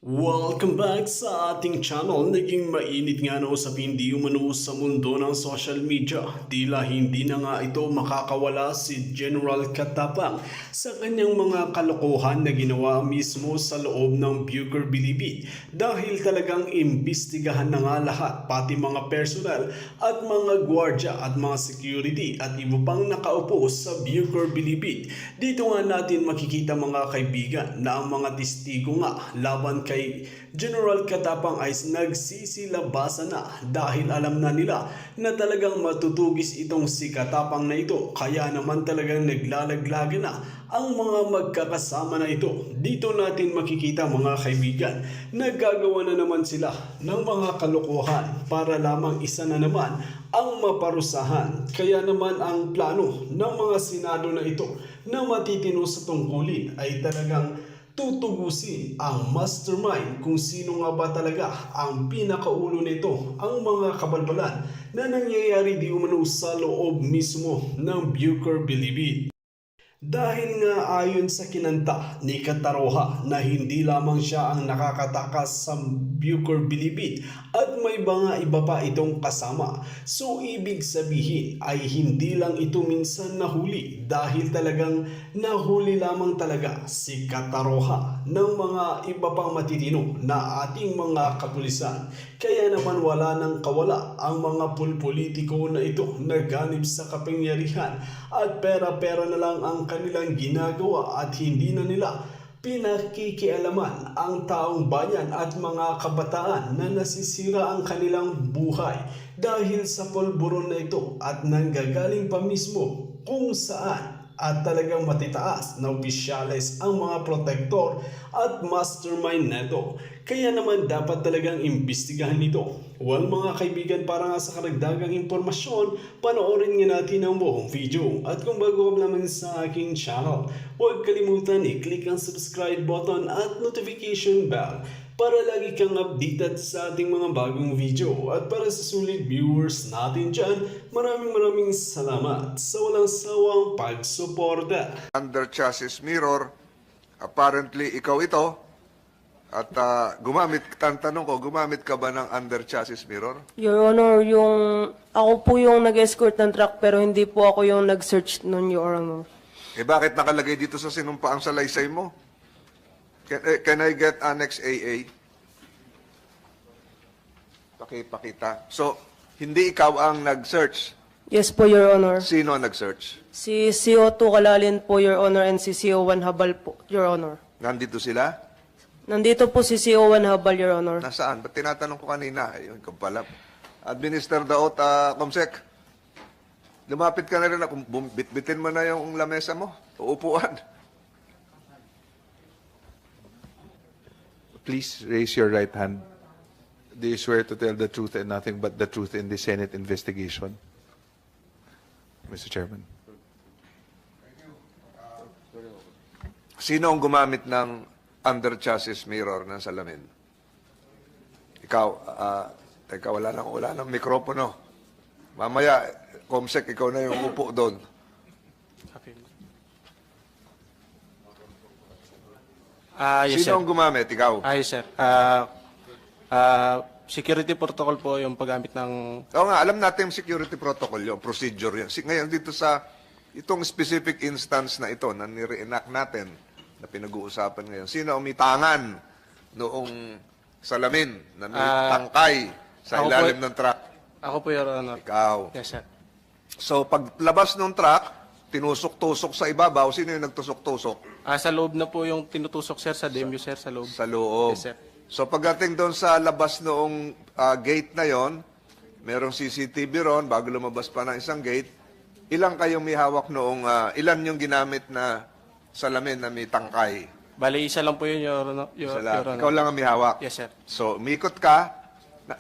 Welcome back sa ating channel. Naging mainit nga na usapin di umano sa mundo ng social media. Tila hindi na nga ito makakawala si General Katapang sa kanyang mga kalokohan na ginawa mismo sa loob ng Bucor Bilibid. Dahil talagang imbestigahan na nga lahat, pati mga personal at mga gwardya at mga security at iba pang nakaupo sa Bucor Bilibid. Dito nga natin makikita mga kaibigan na ang mga testigo nga laban kay General Katapang ay nagsisilabasan na dahil alam na nila na talagang matutugis itong si Katapang na ito, kaya naman talagang naglalaglagan na ang mga magkakasama na ito. Dito natin makikita mga kaibigan, naggagawa na naman sila ng mga kalokohan para lamang isa na naman ang maparusahan. Kaya naman ang plano ng mga senado na ito na matitino sa tungkulin ay talagang tutugusin ang mastermind kung sino nga ba talaga ang pinakaulo nito, ang mga kabalbalan na nangyayari di umano sa loob mismo ng Bucor Bilibid. Dahil nga ayon sa kinanta ni Kataroha na hindi lamang siya ang nakakatakas sa Bucor Bilibid at may mga iba pa itong kasama. So ibig sabihin ay hindi lang ito minsan nahuli dahil talagang nahuli lamang talaga si Kataroha ng mga iba pang matitino na ating mga kapulisan. Kaya naman wala nang kawala ang mga pulpolitiko na ito na ganib sa kapangyarihan at pera-pera na lang ang kanilang ginagawa at hindi na nila pinakikialaman ang taong bayan at mga kabataan na nasisira ang kanilang buhay dahil sa polburon na ito at nanggagaling pa mismo kung saan at talagang matitaas na opisyales ang mga protektor at mastermind neto. Kaya naman dapat talagang imbestigahan ito. Well mga kaibigan, para nga sa karagdagang impormasyon, panoorin nga natin ang buong video. At kung bago ka lamang sa aking channel, huwag kalimutan i-click ang subscribe button at notification bell para lagi kang updated sa ating mga bagong video. At para sa sulit viewers natin dyan, maraming salamat sa walang sawang pagsuporta. Under chassis mirror, apparently ikaw ito, at tanong ko, gumamit ka ba ng under chassis mirror? Your Honor, ako po yung nag-escort ng truck pero hindi po ako yung nag-search nun, Your Honor. Bakit nakalagay dito sa sinumpaang salaysay mo? Can I get Annex AA? Pakita. So, hindi ikaw ang nag-search. Yes po, Your Honor. Sino ang nag-search? Si CO2 Kalalin po, Your Honor, and si CO1 Habal po, Your Honor. Nandito sila? Nandito po si CO1 Habal, Your Honor. Nasaan? Ba't tinatanong ko kanina? Ayun, ikaw pala. Administer the oath, Comsec. Lumapit ka na rin. Bitbitin mo na yung lamesa mo. Uupuan. Please raise your right hand. Do you swear to tell the truth and nothing but the truth in the Senate investigation? Mr. Chairman. Sino ang gumamit ng under chassis mirror ng salamin? Ikaw, teka, wala nang mikropono. Mamaya, Comsec, ikaw na yung upo doon. Yes, Sino ang gumamit? Ikaw? Yes, sir. Security protocol po yung paggamit ng... Oo nga, alam natin yung security protocol yung procedure yun. Ngayon dito sa itong specific instance na ito na nire-enact natin na pinag-uusapan ngayon, sino ang may tangan noong salamin na may tangkay sa ako ilalim po- ng truck? Ako po, Your Honor. Ikaw. Yes, sir. So paglabas ng truck, tinusok-tusok sa ibabaw, sino yung nagtusok-tusok? Sa loob na po yung tinutusok, sir, sa DMU, sir, sa loob. Sa loob. Yes, sir. So pagdating doon sa labas noong gate na yon, merong CCTV ron bago lumabas pa ng isang gate. Ilang kayong may hawak noong, ilan yung ginamit na salamin na may tangkay? Bali, isa lang po yun, Your Honor. Isa lang. Ikaw lang ang may hawak? Yes, sir. So, umikot ka.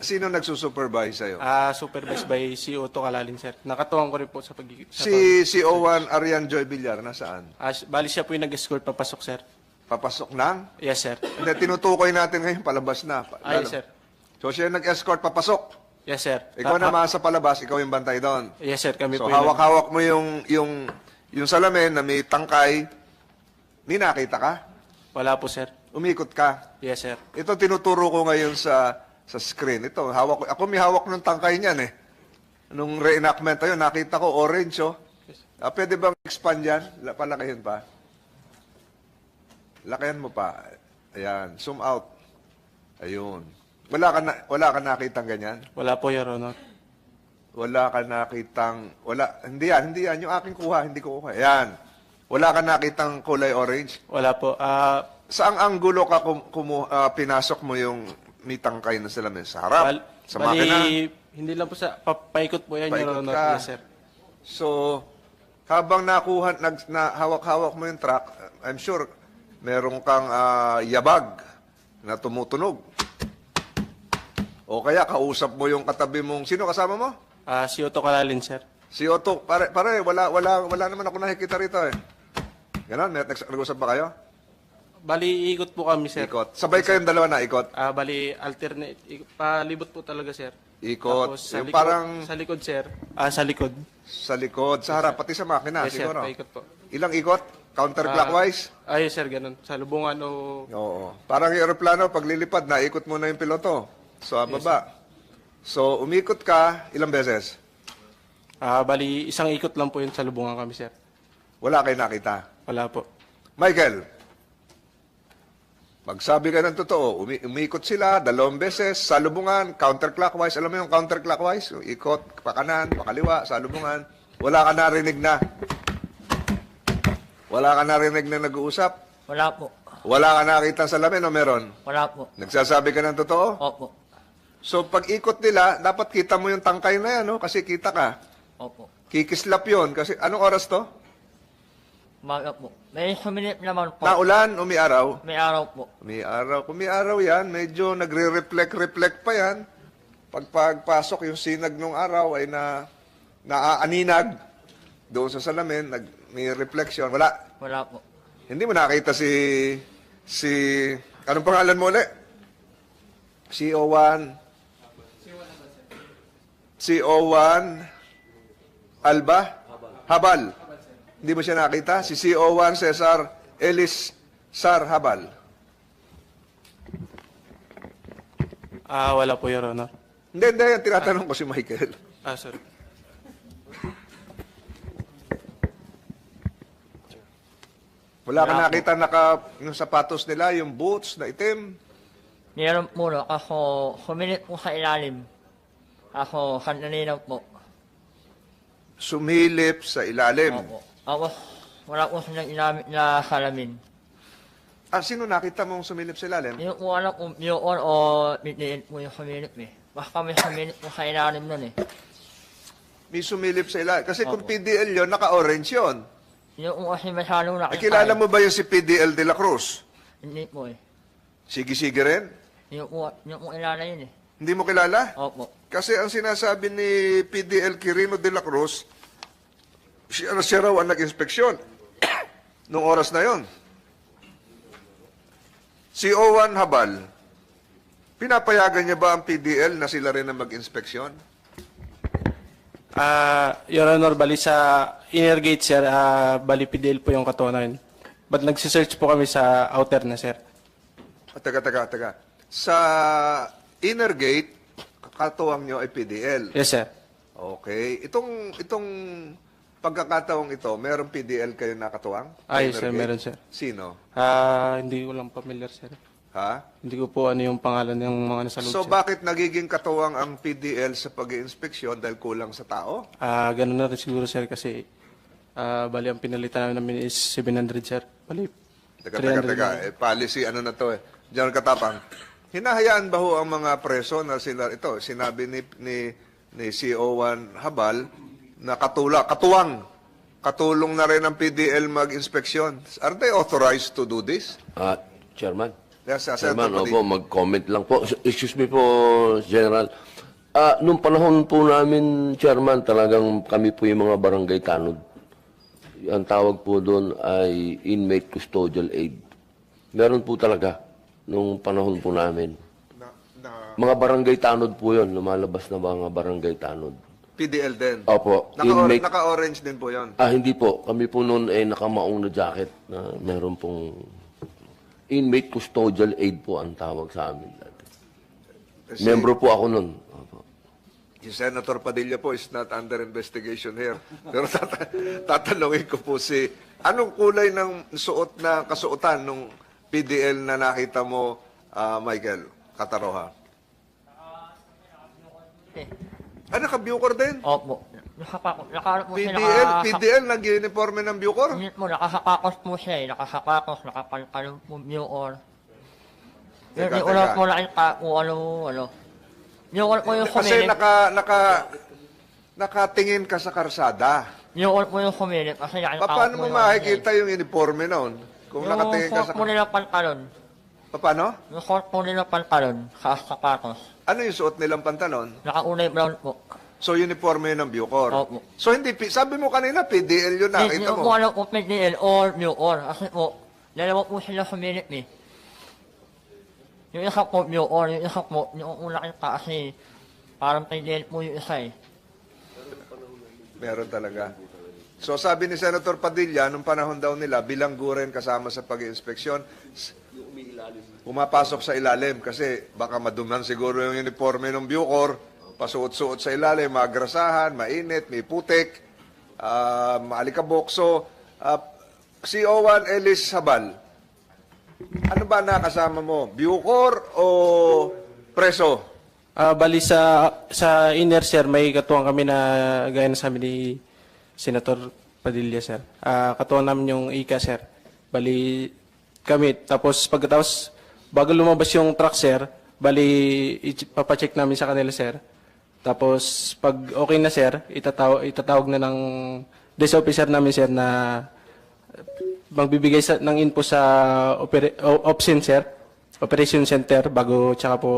Sino nagsusupervise sa'yo? Supervised by CO2 Kalalin, sir. Nakatuwang ko rin po sa pag... Si O1 Arian Joy Villar, nasaan? Bali, siya po yung nag-escort papasok, sir. Papasok lang? Yes, sir. Hindi, tinutukoy natin ngayon, palabas na. Yes, sir. So, siya nag-escort papasok. Yes, sir. Ikaw naman sa palabas, ikaw yung bantay doon. Yes, sir. Kami So, po yung... hawak-hawak mo yung salamin na may tangkay. May nakita ka? Wala po, sir. Umikot ka. Yes, sir. Ito tinuturo ko ngayon sa screen. Ito, ako may hawak ng tangkay niyan eh. Nung reenactment ayun, nakita ko orange oh. Pwede bang expand yan? Palakihin pa. Lakihan mo pa. Ayan, zoom out. Ayun. Wala ka nakitang ganyan? Wala po, Your Honor. Wala ka nakitang, hindi yan. Yung aking kuha, hindi ko kuha. Ayan. Wala ka nakitang kulay orange? Wala po. Saang anggulo ka pinasok mo yung may tangkay na salamin? Sa harap? Sa makina? Hindi lang po sa, paikot po yan, Paikot Your Honor. ka. Yes, sir. So, habang hawak-hawak mo yung truck, I'm sure meron kang yabag na tumutunog. O kaya kausap mo yung katabi mong, sino kasama mo? Si Otto Kalalin, sir. Si Otto, pare, wala naman ako nakikita rito eh. Ganon, nag-usap ba kayo? Bali, ikot po kami, sir. Ikot. Sabay kayong dalawa na ikot? Bali, alternate. Palibot po talaga, sir. Ikot. Tapos, sa Yung likod, parang sa likod, sir. Sa likod. sa likod, sa harap, pati sa makina, Yes, sir. siguro. Paikot po. Ilang ikot? Counterclockwise? Yes, sir. Ganun. Sa lubungan o... Oo. Parang yung aeroplano, pag lilipad, naikot mo na yung piloto. So, baba. So, umikot ka, ilang beses? Bali, isang ikot lang po yun sa lubungan kami, sir. Wala kayo nakita. Wala po. Michael, magsabi ka ng totoo, umikot sila, 2 beses, salubungan, counterclockwise. Alam mo yung counterclockwise? Yung ikot, pakanan, pakaliwa, salubungan. Wala ka narinig na. Wala ka narinig na nag-uusap. Wala po. Wala ka nakita sa lamin o meron? Wala po. Nagsasabi ka ng totoo? Opo. So, pag ikot nila, dapat kita mo yung tangkay na yan, no? Kasi kita ka. Opo. Kikislap yon. Kasi, anong oras to? Umaga po. May suminip naman po. Naulan, umiaraw? May araw po. Umiaraw. Kung umiaraw yan, medyo nagre-reflect yan. Pagpasok yung sinag ng araw ay naaaninag doon sa salamin, may reflection. Wala. Wala po. Hindi mo nakita anong pangalan mo ulit? CO1 Alba? Habal. Hindi mo siya nakita? Si CO1 Cesar Elis Sar Habal. Wala po, Your Honor. Hindi. Tinatanong ko si Michael. Sorry. Wala ka nakita yung sapatos nila, yung boots na itim. Meron po no. Ako suminip po sa ilalim. Ako kanina po. Sumilip sa ilalim. Opo. Tapos wala po silang ilamit na salamin. Sino nakita mong sumilip sa ilalim? Hindi po alam kung yun o bitiin po yung suminip eh. Basta may suminip po sa ilalim nun eh. May sumilip sa ilalim. Kasi kung PDL yun, naka-orange yun. Hindi po kasi masyadong nakita. Kilala mo ba yung si PDL de la Cruz? Hindi po eh. Sige-sige rin? Hindi po kilala yun eh. Hindi mo kilala? Opo. Kasi ang sinasabi ni PDL Quirino de la Cruz, siya raw ang nag-inspeksyon noong oras na yon. Si Owan Habal, pinapayagan niya ba ang PDL na sila rin ang mag-inspeksyon? Your Honor, bali sa inner gate, sir, bali PDL po yung katunayan. But nagsisearch po kami sa outer na, sir. Taga. Sa inner gate, katuwang nyo ay PDL. Yes, sir. Okay. Itong pagkakataong ito, merong PDL kayo nakatuwang? Yes, Inner sir, gate? meron, sir. Sino? Hindi ko lang familiar, sir. Ha? Hindi ko po ano yung pangalan ng mga nasa loob, So sir. bakit nagiging katuwang ang PDL sa pag-iinspeksyon dahil kulang sa tao? Ganun na rin siguro, sir, kasi bali ang pinalitan namin is 700, sir. Bali, Teka. 300 lang. Policy, ano na to eh. General Katapang, hinahayaan ba ho ang mga preso na sila, ito, sinabi ni CO1 Habal, na katulong na rin ang PDL mag-inspeksyon. Are they authorized to do this? Chairman. Yes, Chairman, Senator opo, mag-comment lang po. Excuse me po, General. Nung panahon po namin, Chairman, talagang kami po yung mga barangay tanod. Ang tawag po doon ay inmate custodial aid. Meron po talaga nung panahon po namin. Mga barangay tanod po yun, lumalabas na mga barangay tanod. PDL din? Opo, inmate. Naka-orange din po yon. Hindi po. Kami po noon ay nakamaong na jacket na meron pong Inmate custodial aid po ang tawag sa amin dati. Kasi Membro po ako nun. Opo. si Senator Padilla po is not under investigation here. Pero tatanungin ko po anong kulay ng suot na kasuotan nung PDL na nakita mo, Michael Cataroha? Eh, Naka-Bucor din? opo. Nakaharap po siya, PDL nag-uniforme ng Bucor? Hindi po, nakasakakos po siya eh. Nakasakakos, nakapalkalong po Bucor. Teka, Yung una teka. po nakita po, ano. Yung una po yung Kasi kumilit. nakatingin ka sa karsada. Yung una po yung kumilit. Kasi nakita ko Paano po mo yung makikita yung uniforme noon? Kung Yung nakatingin ka suot sa... po nila pantalon. Paano? Yung suot po nila pantalon. Sapatos. Ano yung suot nilang pantalon? Nakaunay brown po. So, uniforme yun ng Bucor. Opo. So, hindi, sabi mo kanina, PDL yun Hindi nakita ko po mo. alam kung PDL or Bucor. Kasi po, dalawa po sila kumilit eh. Yung isa po Bucor, yung isa po, yung una kita kasi parang PDL po yung isa eh. Meron talaga. So, sabi ni Senator Padilla, nung panahon daw nila, bilangguren kasama sa pag-inspeksyon, pumapasok sa ilalim kasi baka maduman siguro yung uniforme ng Bucor, pasuot-suot sa ilalim, magrasahan, mainit, may putik, maalikabok. So, CO1 Ellis Sabal, ano ba nakasama mo? Bucor o preso? Bali sa inner, sir, may katuwang kami na gaya na sabi ni Senator Padilla, sir. Katuwang namin yung ICA, sir. Bali kami. Tapos pagkatapos, bago lumabas yung truck, sir, bali papacheck namin sa kanila, sir. Tapos pag okay na, sir, itatawag na ng desk officer namin, sir, na magbibigay ng info sa OPSEN, sir, Operation Center, bago tsaka po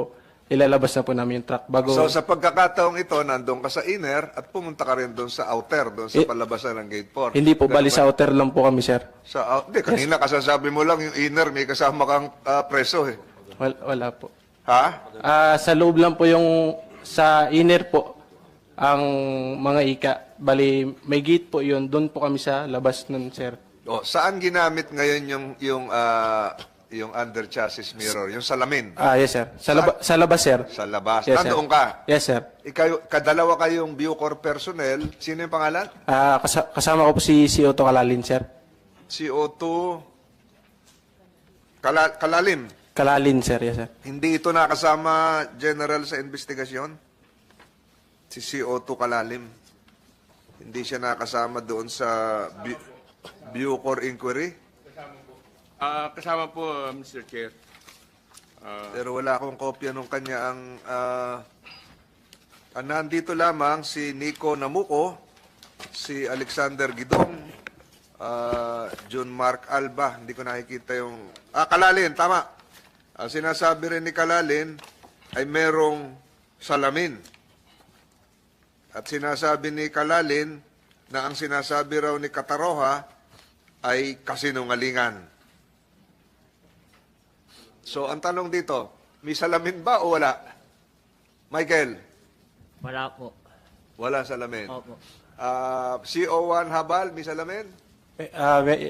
ilalabas na po namin yung truck. Bago, So, sa pagkakataong ito, nandun ka sa inner at pumunta ka rin doon sa outer, doon sa palabasan ng gate 4. hindi po, bali sa outer lang po kami, sir. Hindi, kanina kasasabi mo lang yung inner, may kasama kang preso eh. Wala po. Ha? Sa loob lang po yung sa inner po ang mga ika. Bali, may gate po yun. Doon po kami sa labas nun, sir. Saan ginamit ngayon yung under chassis mirror, yung salamin? Yes, sir. Sa labas, sir. Sa labas. Yes, sir. Nandoon ka? Yes, sir. Kadalawa kayong Bucor personnel. Sino yung pangalan? Kasama ko po si Otto Kalalin, sir. CO2 Kalalim. Kalalin, sir. Yes, sir. Hindi ito nakasama general sa investigasyon? Si CO2 Kalalim. Hindi siya nakasama doon sa Bucor inquiry? Kasama po, Mr. Chair. Pero wala akong kopya nung kanya nandito lamang si Nico Namuco, si Alexander Gidong, John Mark Alba. Hindi ko nakikita yung... Kalalin, tama. Ang sinasabi rin ni Kalalin ay merong salamin. At sinasabi ni Kalalin na ang sinasabi raw ni Cataroha ay kasinungalingan. So, ang tanong dito, may salamin ba o wala? Michael, Wala po. wala salamin. Opo. CO1 Habal, may salamin?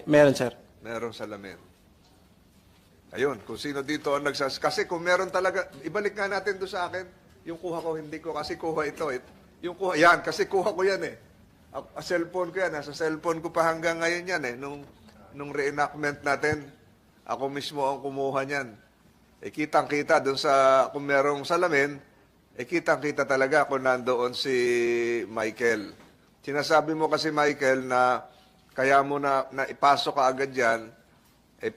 Meron, sir. Merong salamin. Ayun, kung sino dito ang kasi kung meron talaga, ibalik nga natin doon sa akin. Yung kuha ko, hindi ko kasi kuha ito. Yung kuha, yan, kasi kuha ko yan eh. Cellphone ko yan, nasa cellphone ko pa hanggang ngayon yan eh. Nung reenactment natin, ako mismo ang kumuha niyan. Kitang-kita doon sa, kung merong salamin, kitang-kita talaga kung nandoon si Michael. Sinasabi mo kasi, Michael, na kaya mo na ipasok ka agad yan,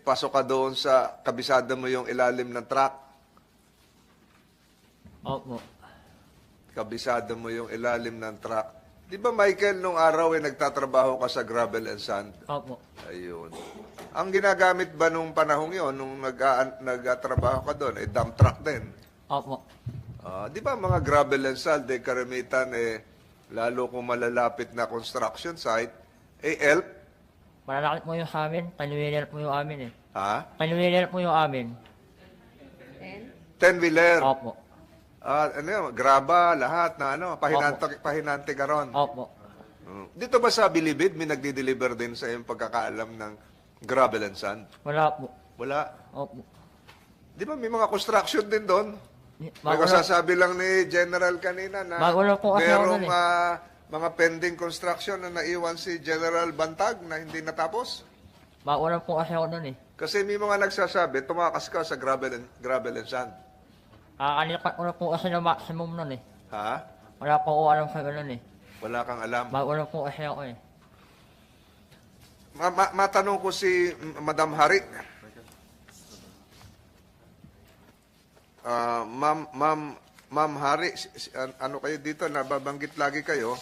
pasok ka doon sa kabisada mo yung ilalim ng truck. Opo. Kabisada mo yung ilalim ng truck. Di ba, Michael, nung araw nagtatrabaho ka sa gravel and sand? Opo. Ayun. Ang ginagamit ba nung panahong yon nung nagtrabaho ka doon, dump truck din? Opo. Di ba mga gravel and sand, karamitan, lalo kung malalapit na construction site, elf? Malalaki po yung sa amin. Panuwiler po yung amin eh. Ha? Panuwiler po yung amin. 10-wheeler? Opo. Graba, lahat na pahinante ka ron. Opo. Dito ba sa Bilibid, may nagdi-deliver din sa iyong pagkakaalam ng gravel and sand? Wala po. Wala. Opo. Di ba may mga construction din doon? May Bago na, kasasabi lang ni General kanina na Bago lang po kasi ako merong nun eh. mga pending construction na naiwan si General Bantag na hindi natapos. bago lang po kasi ako nun eh. Kasi may mga nagsasabi, tumakas ka sa gravel and sand. Kakalipat ko na po kasi ng maximum nun eh. Ha? Wala po ako alam sa ganun eh. Wala kang alam. Bago lang po kasi ako eh. Matanong ko si Madam Hari. Ma'am Hari, ano kayo dito? Nababanggit lagi kayo.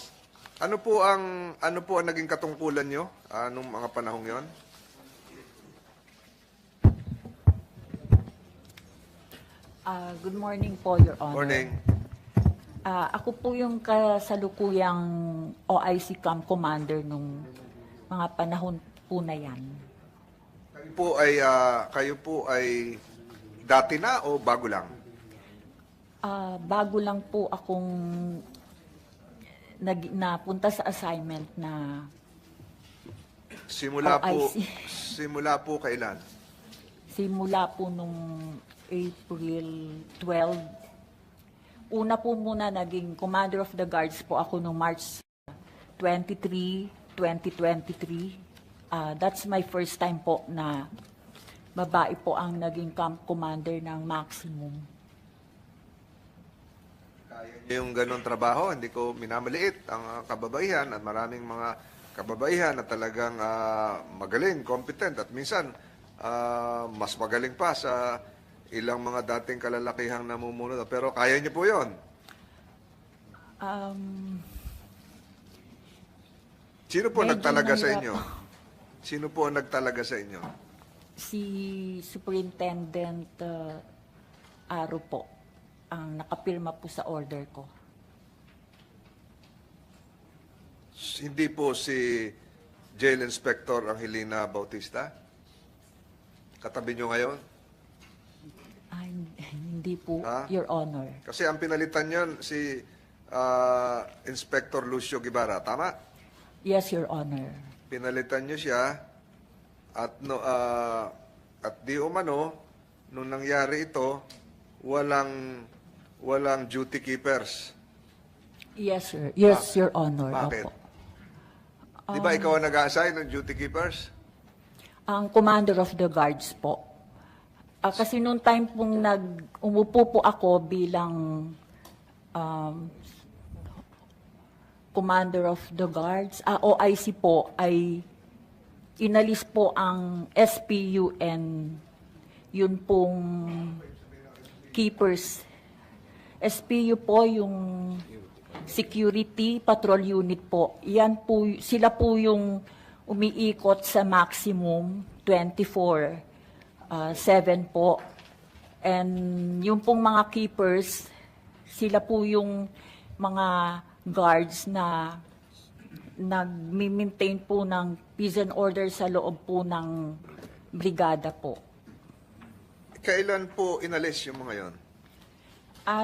Ano po ang naging katungkulan nyo nung mga panahong 'yon? Good morning po, Your Honor. Morning. Ako po yung kasalukuyang OIC Camp Commander nung mga panahon po na yan. Kayo po ay dati na o bago lang? Bago lang po akong napunta sa assignment na Simula po kailan? simula po nung April 12. Una po muna naging Commander of the Guards po ako nung March 23, 2023. That's my first time po na babae po ang naging camp commander ng Maximum. Kaya niyo yung ganun trabaho, hindi ko minamaliit ang kababaihan at maraming mga kababaihan na talagang magaling, competent at minsan mas magaling pa sa ilang mga dating kalalakihang namumuno. Pero kaya niyo po yun. Sino po Medyo nagtalaga sa mahirap. inyo? Sino po ang nagtalaga sa inyo? Si Superintendent Aro po ang nakapirma po sa order ko. Hindi po si Jail Inspector Angelina Bautista? Katabi nyo ngayon? Hindi po, Ah? Your Honor. Kasi ang pinalitan yon si Inspector Lucio Guevara, tama? Yes, Your Honor. Pinalitan nyo siya at di umano nung nangyari ito walang duty keepers. Yes, sir. Yes, Your Honor. Bakit? Opo. Di ba ikaw ang nag-assign ng duty keepers? Ang Commander of the Guards po. Kasi noong time pong umupo po ako bilang Commander of the Guards, OIC po, ay inalis po ang SPU and yun pong keepers. SPU po yung security patrol unit po. Yan po, sila po yung umiikot sa maximum 24/7 po. And yung pong mga keepers, sila po yung mga guards na nag-maintain po ng peace and order sa loob po ng brigada po. Kailan po inalis yung mga yon?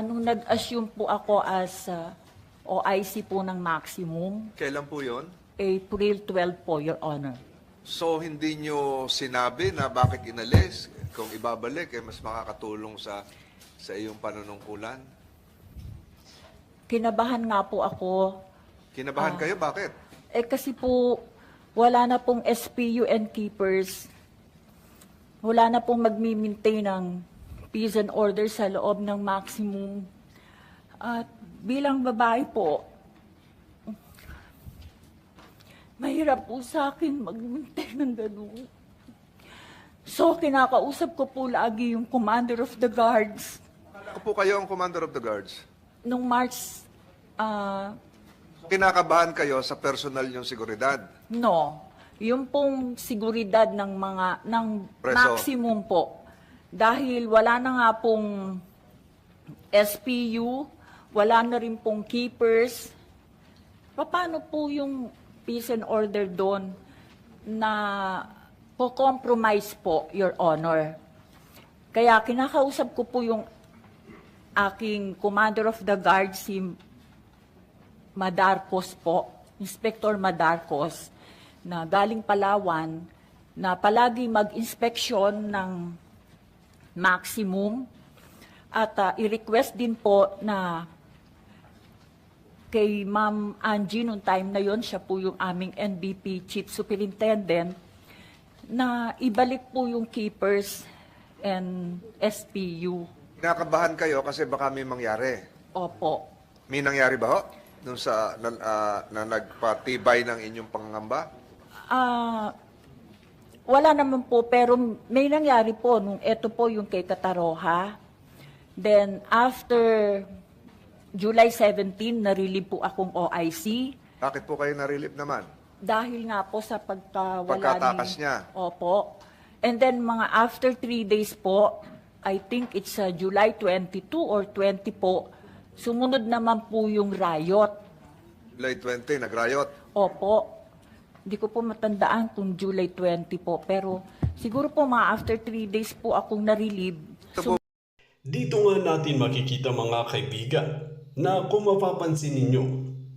Nung nag-assume po ako as OIC po ng maximum, Kailan po yon? April 12 po, Your Honor. So, hindi nyo sinabi na bakit inalis? Kung ibabalik, mas makakatulong sa iyong panunungkulan? Kinabahan nga po ako. Kinabahan kayo? Bakit? Kasi po, wala na pong SPU and keepers. Wala na pong magmi-maintain ng peace and order sa loob ng maximum. At bilang babae po, mahirap po sa akin mag-maintain ng gano'n. So, kinakausap ko po lagi yung Commander of the Guards. Ako po kayo ang Commander of the Guards. Nung March, Kinakabahan kayo sa personal yung seguridad. no. Yung pong seguridad ng Preso. maximum po. Dahil wala na nga pong SPU, wala na rin pong keepers. Paano po yung peace and order doon na po-compromise po, Your Honor? Kaya kinakausap ko po yung aking Commander of the Guard, si Madarcos po, Inspector Madarcos, na galing Palawan, na palagi mag-inspeksyon ng maximum at i-request din po na kay Ma'am Angie, nung time na yon, siya po yung aming NBP Chief Superintendent, na ibalik po yung keepers and SPU. Kinakabahan kayo kasi baka may mangyari. Opo. May nangyari ba ho? Nung na nagpatibay ng inyong pangangamba? Wala naman po, pero may nangyari po nung eto po yung kay Kataroha. Then after July 17, na-relieve po akong OIC. Bakit po kayo na-relieve naman? Dahil nga po sa Pagkatakas niya. Opo. And then mga after 3 days po, I think it's July 22 or 20 po, sumunod naman po yung riot. July 20, nag-riot. Opo. Hindi ko po matandaan kung July 20 po. Pero siguro po mga after 3 days po akong na-relieve. Dito nga natin makikita mga kaibigan na kung mapapansin ninyo,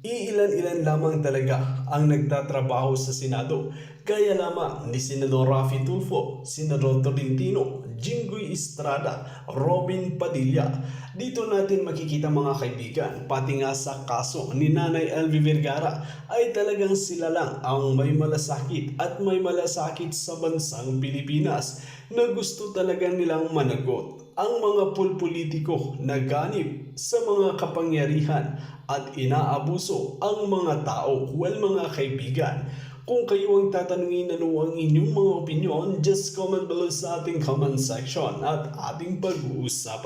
iilan-ilan lamang talaga ang nagtatrabaho sa Senado. Gaya lamang ni Senador Raffy Tulfo, Senador Tolentino, Jinggoy Estrada, Robin Padilla. Dito natin makikita mga kaibigan, pati nga sa kaso ni Nanay LV Vergara ay talagang sila lang ang may malasakit at may malasakit sa bansang Pilipinas na gusto talaga nilang managot ang mga pulpolitiko na ganip sa mga kapangyarihan at inaabuso ang mga tao. Well mga kaibigan, kung kayo ang tatanungin ano ang inyong mga opinion, just comment below sa ating comment section at ating pag-uusapan.